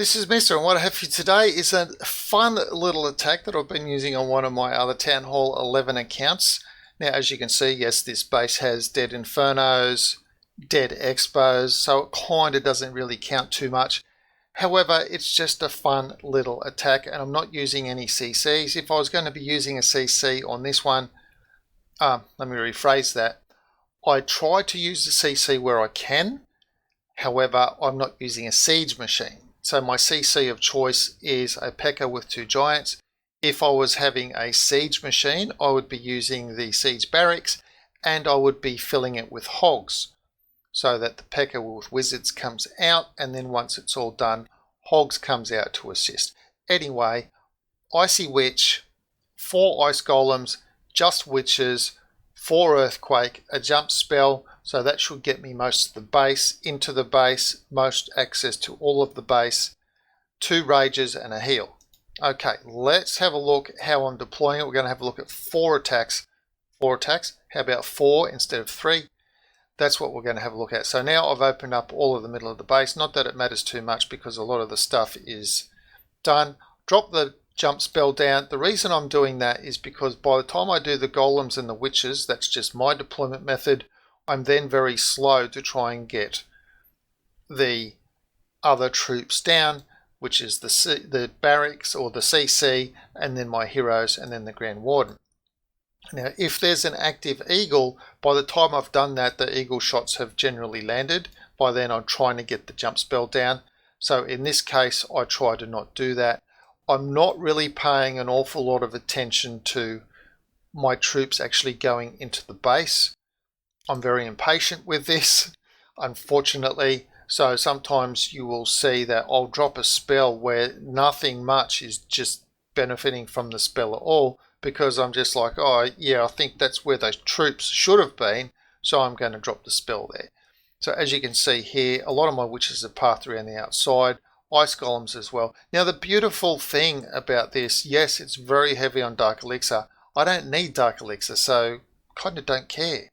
This is Mister, and what I have for you today is a fun little attack that I've been using on one of my other Town Hall 11 accounts. Now, as you can see, yes, this base has dead Infernos, dead Expos, so it kind of doesn't really count too much. However, it's just a fun little attack, and I'm not using any CCs. If I was going to be using a CC on this one, let me rephrase that. I try to use the CC where I can. However, I'm not using a siege machine. So my CC of choice is a P.E.K.K.A with 2 giants. If I was having a siege machine, I would be using the siege barracks and I would be filling it with hogs so that the P.E.K.K.A with wizards comes out, and then once it's all done, hogs comes out to assist. Anyway, Icy Witch, 4 ice golems, just witches, 4 earthquake, a jump spell, so that should get me most of the base, into the base, most access to all of the base, 2 rages and a heal. Okay, let's have a look how I'm deploying it. We're going to have a look at 4 attacks. 4 attacks. How about 4 instead of 3? That's what we're going to have a look at. So now I've opened up all of the middle of the base. Not that it matters too much because a lot of the stuff is done. Drop the jump spell down. The reason I'm doing that is because by the time I do the golems and the witches, that's just my deployment method, I'm then very slow to try and get the other troops down, which is the barracks or the CC, and then my heroes, and then the Grand Warden. Now, if there's an active eagle, by the time I've done that, the eagle shots have generally landed. By then, I'm trying to get the jump spell down. So in this case, I try to not do that. I'm not really paying an awful lot of attention to my troops actually going into the base. I'm very impatient with this, unfortunately. So sometimes you will see that I'll drop a spell where nothing much is just benefiting from the spell at all, because I'm just like, oh yeah, I think that's where those troops should have been, so I'm going to drop the spell there. So as you can see here, a lot of my witches are pathed around the outside, ice golems as well. Now the beautiful thing about this, yes, it's very heavy on Dark Elixir. I don't need Dark Elixir, so kind of don't care.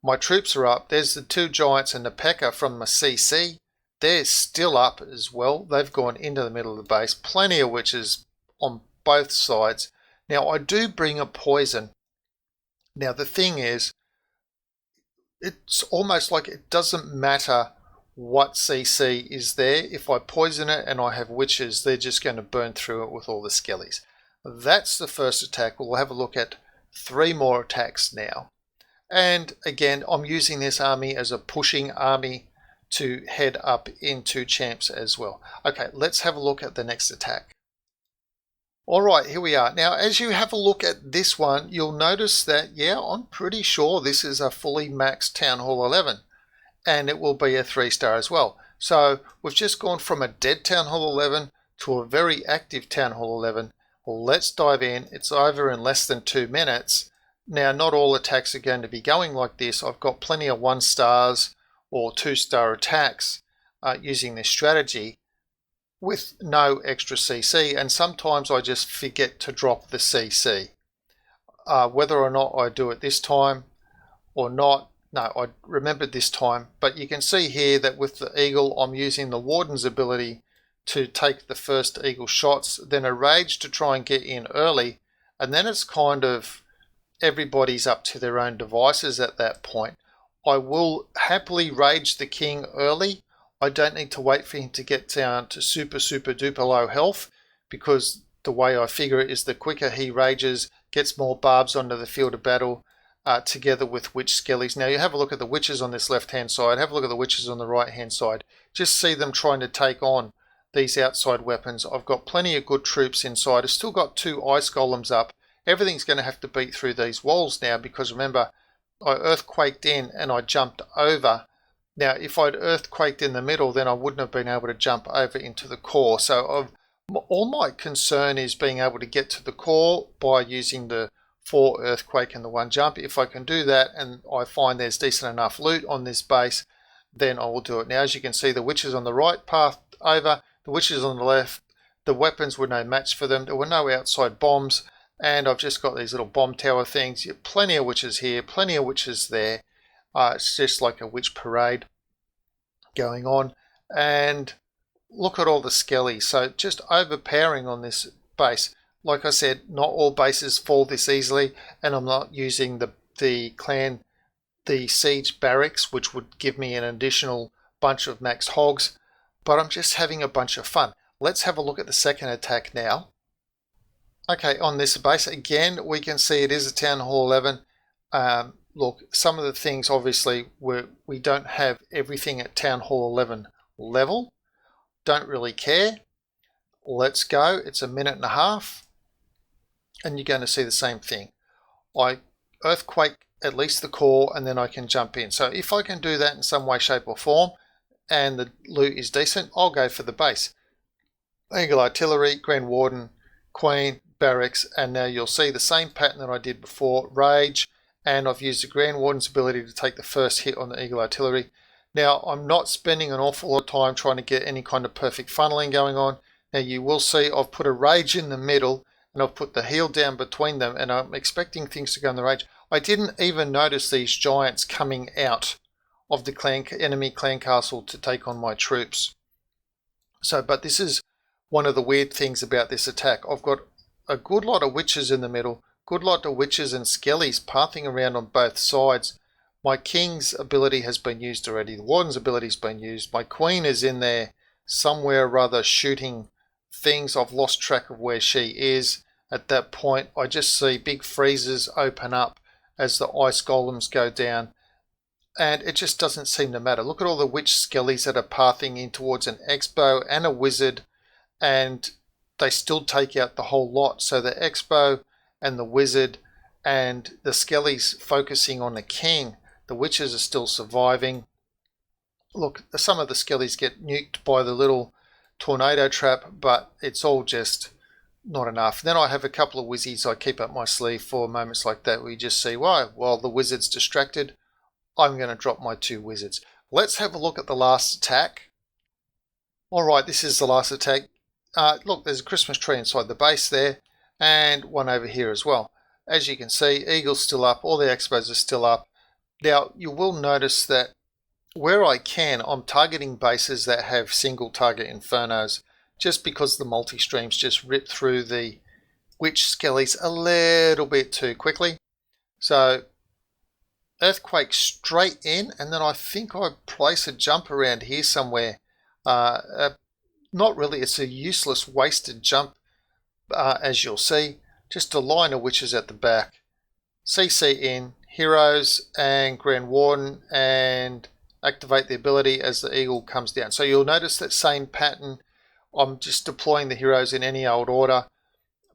My troops are up. There's the 2 giants and the P.E.K.K.A from my CC. They're still up as well. They've gone into the middle of the base. Plenty of witches on both sides. Now I do bring a poison. Now the thing is, it's almost like it doesn't matter what CC is there. If I poison it and I have witches, they're just going to burn through it with all the skellies. That's the first attack. We'll have a look at 3 more attacks now. And again, I'm using this army as a pushing army to head up into champs as well. Okay, let's have a look at the next attack. Alright, here we are. Now, as you have a look at this one, you'll notice that, yeah, I'm pretty sure this is a fully maxed Town Hall 11. And it will be a 3-star as well. So, we've just gone from a dead Town Hall 11 to a very active Town Hall 11. Well, let's dive in. It's over in less than 2 minutes. Now, not all attacks are going to be going like this. I've got plenty of 1-stars or 2-star attacks using this strategy with no extra CC, and sometimes I just forget to drop the CC. Whether or not I do it this time or not, no, I remembered this time, but you can see here that with the eagle, I'm using the Warden's ability to take the first eagle shots, then a rage to try and get in early, and then it's kind of everybody's up to their own devices at that point. I will happily rage the king early. I don't need to wait for him to get down to super duper low health, because the way I figure it is the quicker he rages, gets more barbs onto the field of battle, together with witch skellies. Now you have a look at the witches on this left hand side, have a look at the witches on the right hand side. Just see them trying to take on these outside weapons. I've got plenty of good troops inside. I've still got 2 ice golems up. Everything's going to have to beat through these walls now, because remember, I earthquaked in and I jumped over. Now, if I'd earthquaked in the middle, then I wouldn't have been able to jump over into the core. So all my concern is being able to get to the core by using the 4 earthquake and the 1 jump. If I can do that and I find there's decent enough loot on this base, then I will do it. Now, as you can see, the witches on the right path over, the witches on the left, the weapons were no match for them. There were no outside bombs. And I've just got these little bomb tower things. Plenty of witches here, plenty of witches there. It's just like a witch parade going on. And look at all the skellies. So just overpowering on this base. Like I said, not all bases fall this easily, and I'm not using the siege barracks, which would give me an additional bunch of maxed hogs, but I'm just having a bunch of fun. Let's have a look at the second attack now. Okay, on this base, again, we can see it is a Town Hall 11. Look, some of the things, obviously, we don't have everything at Town Hall 11 level. Don't really care. Let's go. It's a minute and a half. And you're going to see the same thing. I earthquake at least the core, and then I can jump in. So if I can do that in some way, shape, or form, and the loot is decent, I'll go for the base. Eagle Artillery, Grand Warden, Queen, Barracks, and now you'll see the same pattern that I did before, Rage, and I've used the Grand Warden's ability to take the first hit on the Eagle Artillery. Now, I'm not spending an awful lot of time trying to get any kind of perfect funneling going on. Now, you will see I've put a Rage in the middle, and I've put the heal down between them, and I'm expecting things to go in the Rage. I didn't even notice these giants coming out of the enemy clan castle to take on my troops. But this is one of the weird things about this attack. I've got a good lot of witches in the middle, good lot of witches and skellies pathing around on both sides. My king's ability has been used already. The warden's ability has been used. My queen is in there somewhere or other shooting things. I've lost track of where she is. At that point, I just see big freezes open up as the ice golems go down. And it just doesn't seem to matter. Look at all the witch skellies that are pathing in towards an expo and a wizard, and they still take out the whole lot. So the expo and the wizard and the skellies focusing on the king. The witches are still surviving. Look, some of the skellies get nuked by the little tornado trap, but it's all just not enough. Then I have a couple of wizzies I keep up my sleeve for moments like that where you just see, why, while the wizard's distracted, I'm going to drop my 2 wizards. Let's have a look at the last attack. Alright, this is the last attack. Look, there's a Christmas tree inside the base there, and one over here as well. As you can see, Eagle's still up, all the expos are still up. Now, you will notice that where I can, I'm targeting bases that have single target infernos, just because the multi-streams just rip through the witch skellies a little bit too quickly. So, earthquake straight in, and then I think I place a jump around here somewhere. Not really, it's a useless wasted jump, as you'll see. Just a line of witches at the back. CC in, heroes and Grand Warden, and activate the ability as the eagle comes down. So you'll notice that same pattern. I'm just deploying the heroes in any old order.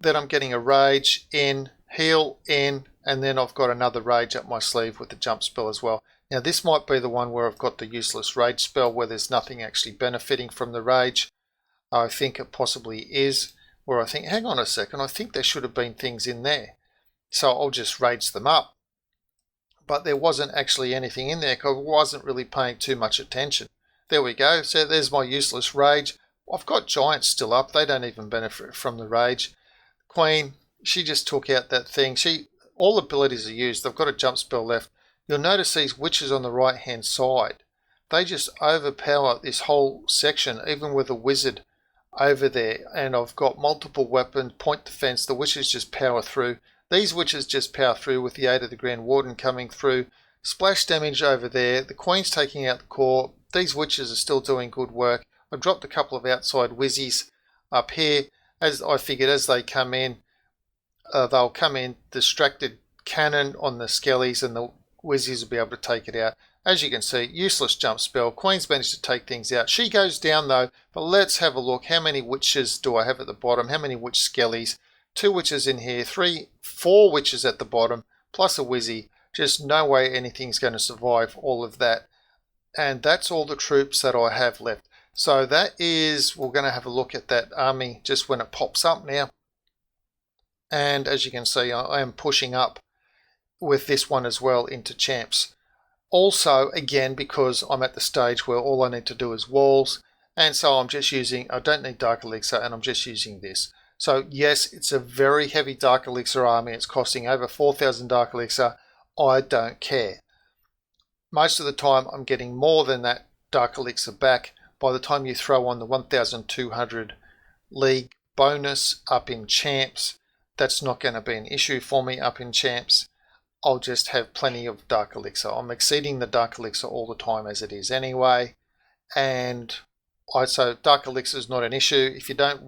Then I'm getting a rage in, heal in, and then I've got another rage up my sleeve with the jump spell as well. Now this might be the one where I've got the useless rage spell where there's nothing actually benefiting from the rage. I think it possibly is, where I think, hang on a second, I think there should have been things in there. So I'll just rage them up. But there wasn't actually anything in there because I wasn't really paying too much attention. There we go. So there's my useless rage. I've got giants still up. They don't even benefit from the rage. Queen, she just took out that thing. All abilities are used. They've got a jump spell left. You'll notice these witches on the right hand side. They just overpower this whole section, even with a wizard over there. And I've got multiple weapons, point defense. The witches just power through. These witches just power through with the aid of the Grand Warden coming through. Splash damage over there. The Queen's taking out the core. These witches are still doing good work. I dropped a couple of outside whizzies up here. As I figured, as they come in, they'll come in, distracted cannon on the skellies, and the whizzies will be able to take it out. As you can see, useless jump spell. Queen's managed to take things out. She goes down though, but let's have a look. How many witches do I have at the bottom? How many witch skellies? 2 witches in here, 4 witches at the bottom, plus a wizzy. Just no way anything's going to survive all of that. And that's all the troops that I have left. So that is, we're going to have a look at that army just when it pops up now. And as you can see, I am pushing up with this one as well into champs. Also, again, because I'm at the stage where all I need to do is walls, and so I'm just using, I don't need Dark Elixir, and I'm just using this. So yes, it's a very heavy Dark Elixir army. It's costing over 4,000 Dark Elixir. I don't care. Most of the time, I'm getting more than that Dark Elixir back by the time you throw on the 1200 league bonus up in champs, that's not going to be an issue for me up in champs. I'll just have plenty of Dark Elixir. I'm exceeding the Dark Elixir all the time as it is anyway, and so Dark Elixir is not an issue. If you're not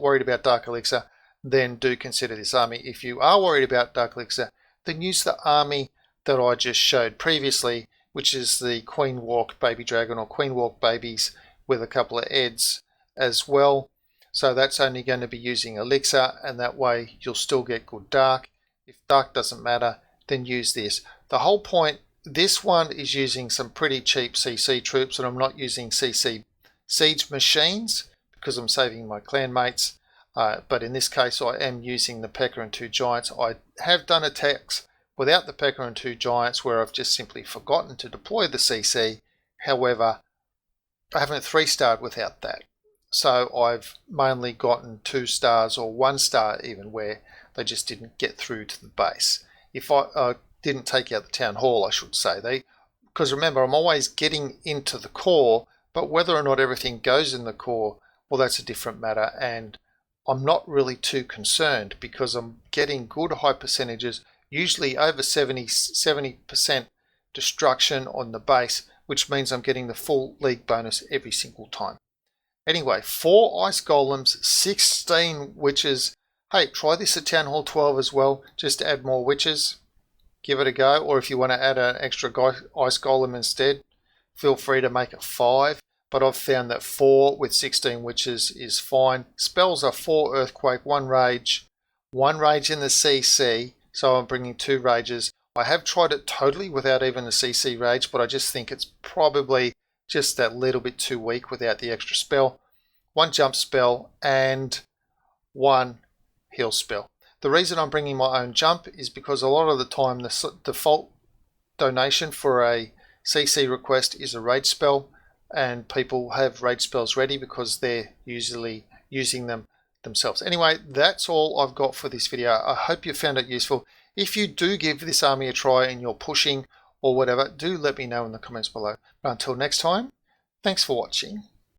worried about Dark Elixir, then do consider this army. If you are worried about Dark Elixir, then use the army that I just showed previously, which is the Queen Walk Baby Dragon or Queen Walk Babies with a couple of Eds as well. So that's only going to be using Elixir, and that way you'll still get good Dark. If Dark doesn't matter, then use this. The whole point, this one is using some pretty cheap CC troops, and I'm not using CC siege machines because I'm saving my clanmates. But in this case, I am using the P.E.K.K.A. and 2 Giants. I have done attacks without the P.E.K.K.A. and 2 Giants where I've just simply forgotten to deploy the CC. However, I haven't 3-starred without that. So I've mainly gotten 2 stars or 1 star even where they just didn't get through to the base. If I didn't take out the town hall, I should say. Because remember, I'm always getting into the core, but whether or not everything goes in the core, well, that's a different matter. And I'm not really too concerned because I'm getting good high percentages, usually over 70% destruction on the base, which means I'm getting the full league bonus every single time. Anyway, 4 ice golems, 16 witches. Hey, try this at Town Hall 12 as well, just to add more witches. Give it a go, or if you want to add an extra ice golem instead, feel free to make it 5. But I've found that 4 with 16 witches is fine. Spells are 4 earthquake, 1 rage in the CC, so I'm bringing 2 rages. I have tried it totally without even the CC rage, but I just think it's probably just that little bit too weak without the extra spell. 1 jump spell and 1 heal spell. The reason I'm bringing my own jump is because a lot of the time the default donation for a CC request is a rage spell, and people have rage spells ready because they're usually using them themselves. Anyway, that's all I've got for this video. I hope you found it useful. If you do give this army a try and you're pushing or whatever, do let me know in the comments below. But until next time, thanks for watching.